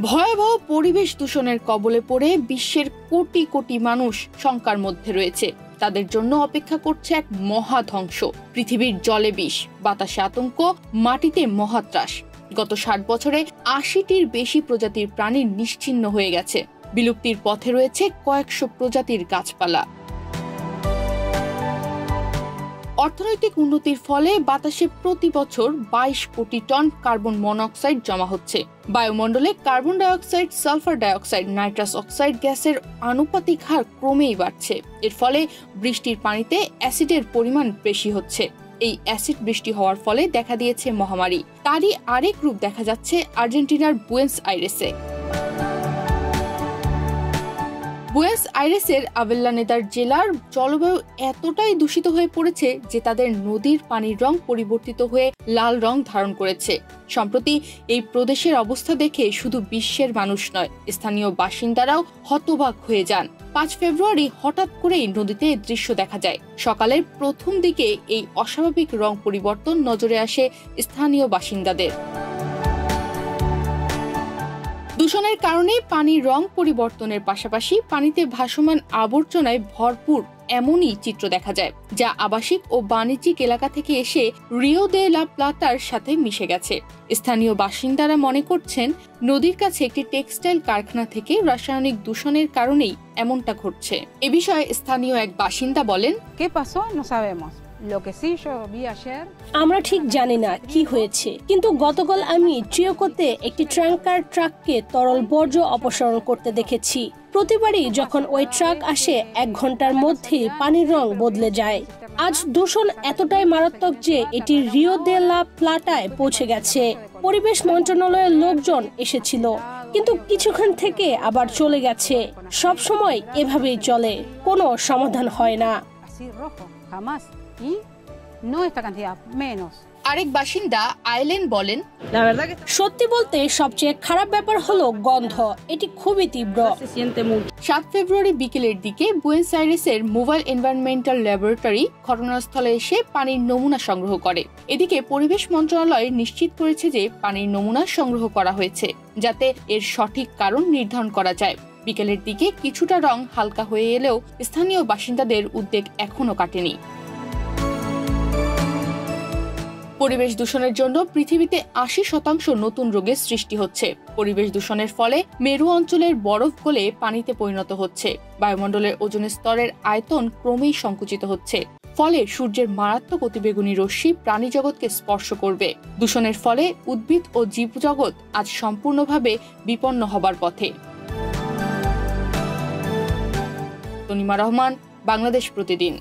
ভয়াবহ পরিবেশ দূষণের কবলে পড়ে বিশ্বের কোটি কোটি মানুষ শঙ্কার মধ্যে রয়েছে। তাদের জন্য অপেক্ষা করছে এক মহা ধ্বংস। পৃথিবীর জলে বিষ, বাতাসে আতঙ্ক, মাটিতে মহাত্রাস। গত ৬০ বছরে ৮০টির বেশি প্রজাতির প্রাণী নিশ্চিহ্ন হয়ে গেছে। বিলুপ্তির পথে রয়েছে কয়েকশো প্রজাতির গাছপালা। অর্থনৈতিক উন্নতির ফলে বাতাসে প্রতি বছর ২২ কোটি টন কার্বন মনোক্সাইড জমা হচ্ছে। বায়ুমণ্ডলে carbon dioxide, sulphur dioxide, nitrous oxide গ্যাসের আনুপাতিক হার ক্রমেই বাড়ছে। এর ফলে বৃষ্টির পানিতে অ্যাসিডের পরিমাণ বেশি হচ্ছে। এই অ্যাসিড বৃষ্টি হওয়ার ফলে দেখা দিয়েছে মহামারী। তারই আরেক রূপ দেখা যাচ্ছে আর্জেন্টিনার বুয়েন্স আইরেসে। বুয়েন্স আইরেসের আভেল্লানেদার জেলার জলবায়ু এতটাই দূষিত হয়ে পড়েছে যে তাদের নদীর পানির রং পরিবর্তিত হয়ে লাল রং ধারণ করেছে। সম্প্রতি এই প্রদেশের অবস্থা দেখে শুধু বিশ্বের মানুষ নয়, স্থানীয় বাসিন্দারাও হতবাক হয়ে যান। ৫ ফেব্রুয়ারি হঠাৎ করেই নদীতে দৃশ্য দেখা যায়। সকালের প্রথম দিকে এই অস্বাভাবিক রং পরিবর্তন নজরে আসে স্থানীয় বাসিন্দাদের। দূষণের কারণে পানির রং পরিবর্তনের পাশাপাশি পানিতে ভাসমান আবর্জনায় ভরপুর এমনই চিত্র দেখা যায়, যা আবাসিক ও বাণিজ্যিক এলাকা থেকে এসে রিও দে লা প্লাতার সাথে মিশে গেছে। স্থানীয় বাসিন্দারা মনে করছেন, নদীর কাছে একটি টেক্সটাইল কারখানা থেকে রাসায়নিক দূষণের কারণেই এমনটা ঘটছে। এ বিষয়ে স্থানীয় এক বাসিন্দা বলেন, আমরা ঠিক জানি না কি হয়েছে, কিন্তু গতকাল আমি ট্রিওকোতে একটি ট্যাঙ্কার ট্রাককে তরল বর্জ্য অপসারণ করতে দেখেছি। প্রতিবারই যখন ওই ট্রাক আসে ১ ঘন্টার মধ্যে পানির রং বদলে যায়। আজ দূষণ এতটাই মারাত্মক যে এটি রিও দে লা প্লাটায় পৌঁছে গেছে। পরিবেশ মন্ত্রণালয়ের লোকজন এসেছিল, কিন্তু কিছুক্ষণ থেকে আবার চলে গেছে। সব সময় এভাবেই চলে, কোনো সমাধান হয় না। আরেক বাসিন্দা আইলেন বলেন, সত্যি বলতে সবচেয়ে খারাপ ব্যাপার হলো গন্ধ। এটি খুবই তীব্র। ৭ ফেব্রুয়ারি বিকেলের দিকে বুয়েন্স আইরেসের মোবাইল এনভায়রনমেন্টাল ল্যাবরেটরি ঘটনাস্থলে এসে পানির নমুনা সংগ্রহ করে। এদিকে পরিবেশ মন্ত্রণালয় নিশ্চিত করেছে যে পানির নমুনা সংগ্রহ করা হয়েছে, যাতে এর সঠিক কারণ নির্ধারণ করা যায়। বিকেলের দিকে কিছুটা রং হালকা হয়ে এলেও স্থানীয় বাসিন্দাদের উদ্বেগ এখনো কাটেনি। পরিবেশ দূষণের জন্য পৃথিবীতে ৮০% নতুন রোগের সৃষ্টি হচ্ছে। পরিবেশ দূষণের ফলে মেরু অঞ্চলের বরফ গলে পানিতে পরিণত হচ্ছে। বায়ুমণ্ডলের ওজোন স্তরের আয়তন ক্রমেই সংকুচিত হচ্ছে। ফলে সূর্যের মারাত্মক অতিবেগুনি রশ্মি প্রাণীজগৎকে স্পর্শ করবে। দূষণের ফলে উদ্ভিদ ও জীবজগৎ আজ সম্পূর্ণভাবে বিপন্ন হবার পথে। তনিমা রহমান, বাংলাদেশ প্রতিদিন।